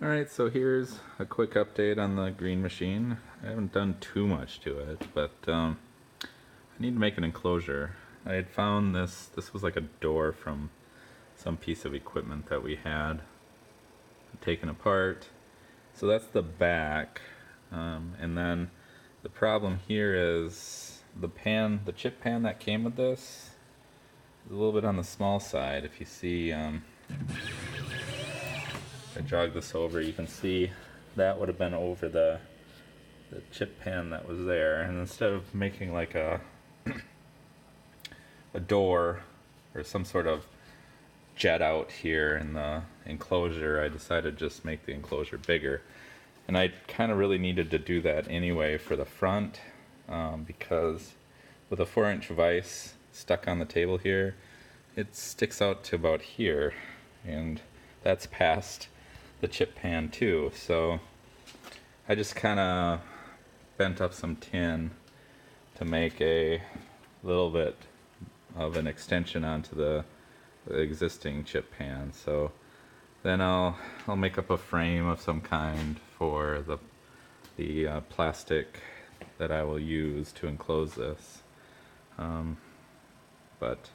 Alright, so here's a quick update on the green machine. I haven't done too much to it, but I need to make an enclosure. I had found this was like a door from some piece of equipment that we had taken apart. So that's the back, and then the problem here is the chip pan that came with this is a little bit on the small side. If you see, if I jog this over, you can see that would have been over the chip pan that was there, and instead of making like a door or some sort of jet out here in the enclosure, I decided to just make the enclosure bigger. And I kind of really needed to do that anyway for the front, because with a 4-inch vise stuck on the table here, it sticks out to about here, and that's past the chip pan too. So I just kind of bent up some tin to make a little bit of an extension onto the existing chip pan. So then I'll make up a frame of some kind for the plastic that I will use to enclose this. But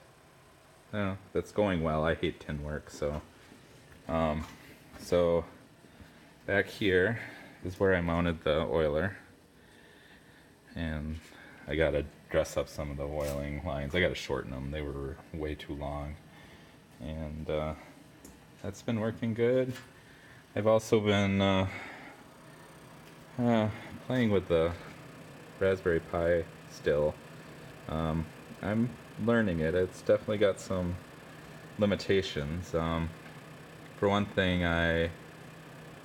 that's going well. I hate tin work, so so back here is where I mounted the oiler, and I gotta dress up some of the oiling lines. I gotta shorten them. They were way too long, and that's been working good. I've also been playing with the Raspberry Pi still. I'm learning it. It's definitely got some limitations. For one thing, I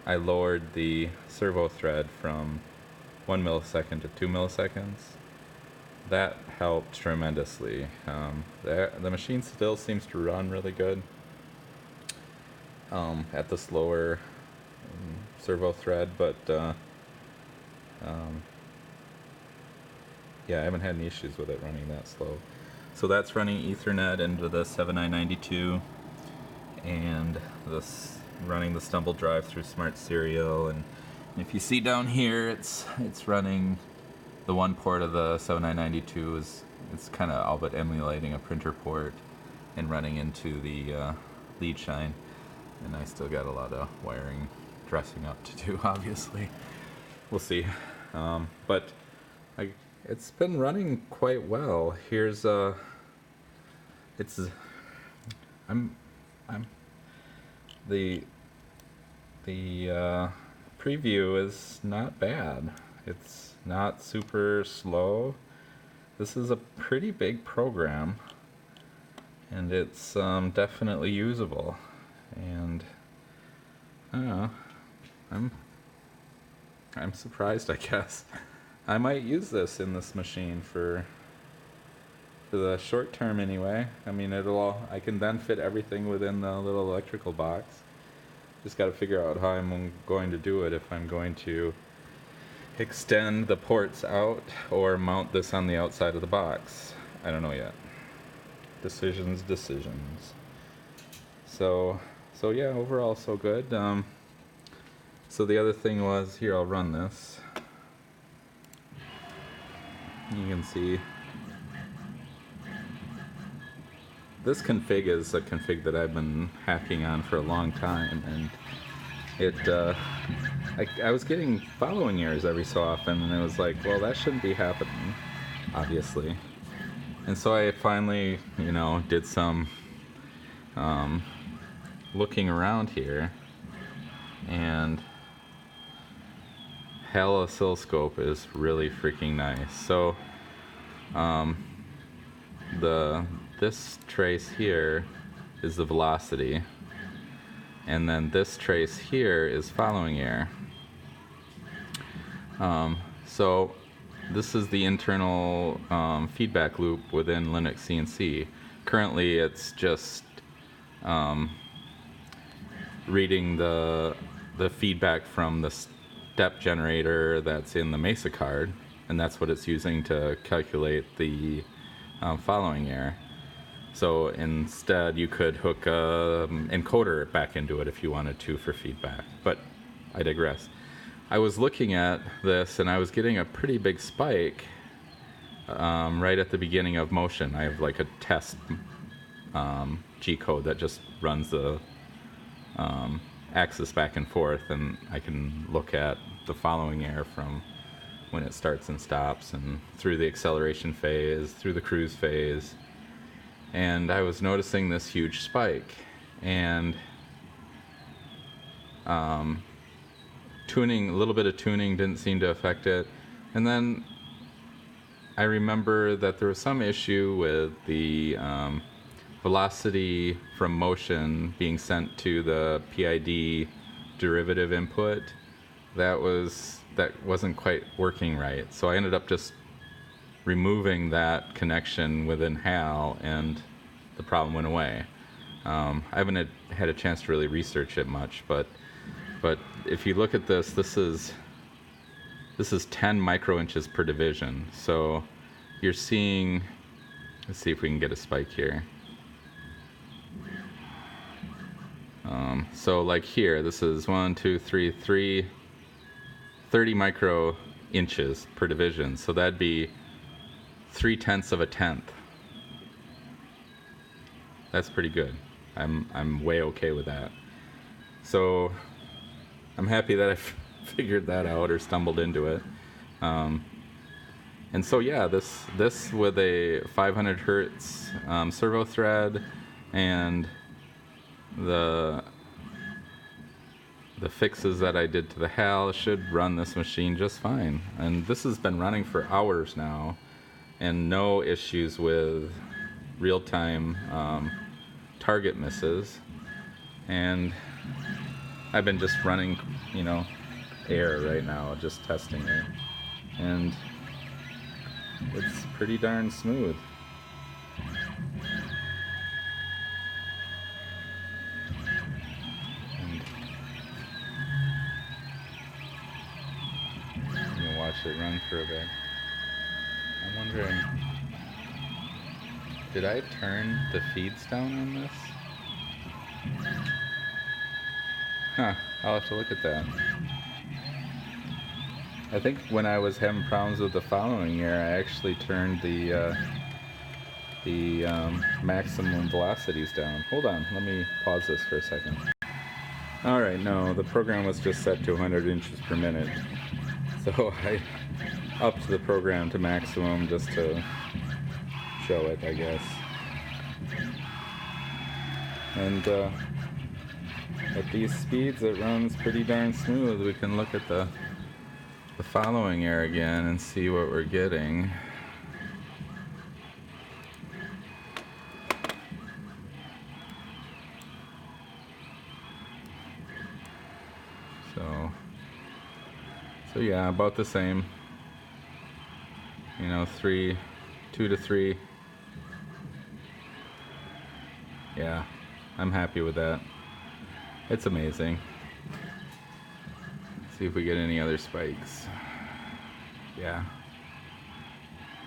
lowered the servo thread from 1 millisecond to 2 milliseconds. That helped tremendously. The machine still seems to run really good at the slower servo thread, but yeah, I haven't had any issues with it running that slow. So that's running Ethernet into the 7992, and this running the Stumble drive through Smart Serial. And if you see down here, it's running the one port of the 7992 is it's kind of all but emulating a printer port and running into the lead shine. And I still got a lot of wiring dressing up to do, obviously. We'll see. But it's been running quite well. Here's it's I'm the preview is not bad. It's not super slow. This is a pretty big program, and it's definitely usable. And I don't know, I'm surprised, I guess. I might use this in this machine for the short term anyway. I mean, I can then fit everything within the little electrical box. Just got to figure out how I'm going to do it, if I'm going to extend the ports out or mount this on the outside of the box. I don't know yet. Decisions. So yeah, overall so good. So the other thing was, here, I'll run this. You can see this config is a config that I've been hacking on for a long time, and I was getting following errors every so often, and it was like, well, that shouldn't be happening, obviously. And so I finally, did some looking around here, and Hell Oscilloscope is really freaking nice. So this trace here is the velocity, and then this trace here is following air. So this is the internal feedback loop within Linux CNC. Currently it's just reading the feedback from the step generator that's in the Mesa card, and that's what it's using to calculate the following air. So instead you could hook an encoder back into it if you wanted to for feedback. But I digress. I was looking at this and I was getting a pretty big spike right at the beginning of motion. I have like a test G-code that just runs the axis back and forth, and I can look at the following air from when it starts and stops, and through the acceleration phase, through the cruise phase. And I was noticing this huge spike, and tuning, a little bit of tuning didn't seem to affect it. And then I remember that there was some issue with the velocity from motion being sent to the PID derivative input. That wasn't quite working right. So I ended up just removing that connection within HAL, and the problem went away. I haven't had a chance to really research it much, but if you look at this, this is 10 microinches per division. So you're seeing, let's see if we can get a spike here. So like here, this is 30 micro inches per division. So that'd be 0.3 of a tenth. That's pretty good. I'm way okay with that. So I'm happy that I figured that out or stumbled into it. And so yeah, this with a 500 hertz servo thread and the fixes that I did to the HAL should run this machine just fine. And this has been running for hours now, and no issues with real-time target misses. And I've been just running, air right now, just testing it, and it's pretty darn smooth. Watch it run for a bit. I'm wondering, did I turn the feeds down on this? Huh, I'll have to look at that. I think when I was having problems with the following air, I actually turned the maximum velocities down. Hold on, let me pause this for a second. Alright, no, the program was just set to 100 inches per minute. So I upped the program to maximum just to show it, I guess. And at these speeds, it runs pretty darn smooth. We can look at the following air again and see what we're getting. So yeah, about the same. 2 to 3. Yeah, I'm happy with that. It's amazing. Let's see if we get any other spikes. Yeah.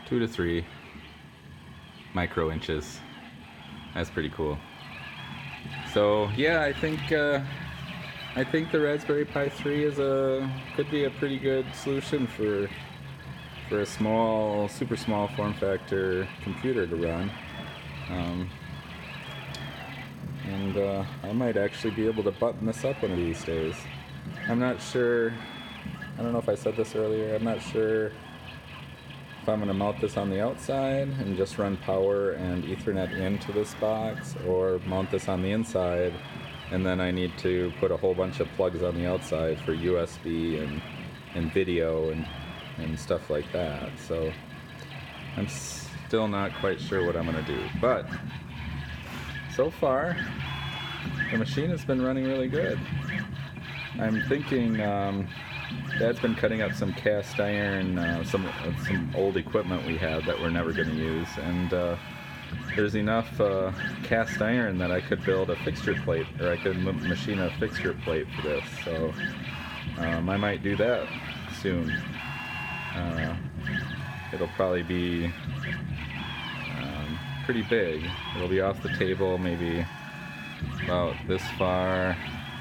2 to 3 micro inches. That's pretty cool. So yeah, I think the Raspberry Pi 3 could be a pretty good solution for a super small form factor computer to run. And I might actually be able to button this up one of these days. I'm not sure, I don't know if I said this earlier, I'm not sure if I'm going to mount this on the outside and just run power and Ethernet into this box, or mount this on the inside, and then I need to put a whole bunch of plugs on the outside for USB and video and stuff like that. So I'm still not quite sure what I'm going to do. But so far, the machine has been running really good. I'm thinking Dad's been cutting up some cast iron, some old equipment we had that we're never going to use, and there's enough cast iron that I could build a fixture plate, or I could machine a fixture plate for this. So I might do that soon. It'll probably be pretty big. It'll be off the table, maybe about this far,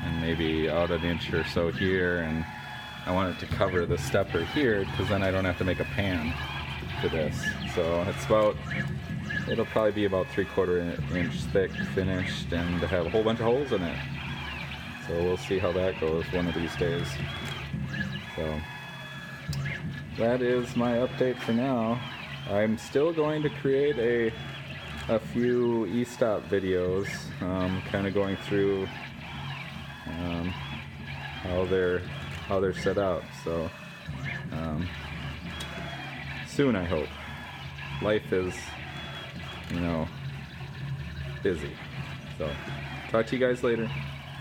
and maybe out an inch or so here, and I want it to cover the stepper here because then I don't have to make a pan to this. So it's it'll probably be about 3/4 inch thick finished and have a whole bunch of holes in it. So we'll see how that goes one of these days. So that is my update for now. I'm still going to create a few e-stop videos, kind of going through how they're set up. So soon, I hope. Life is, busy. So talk to you guys later.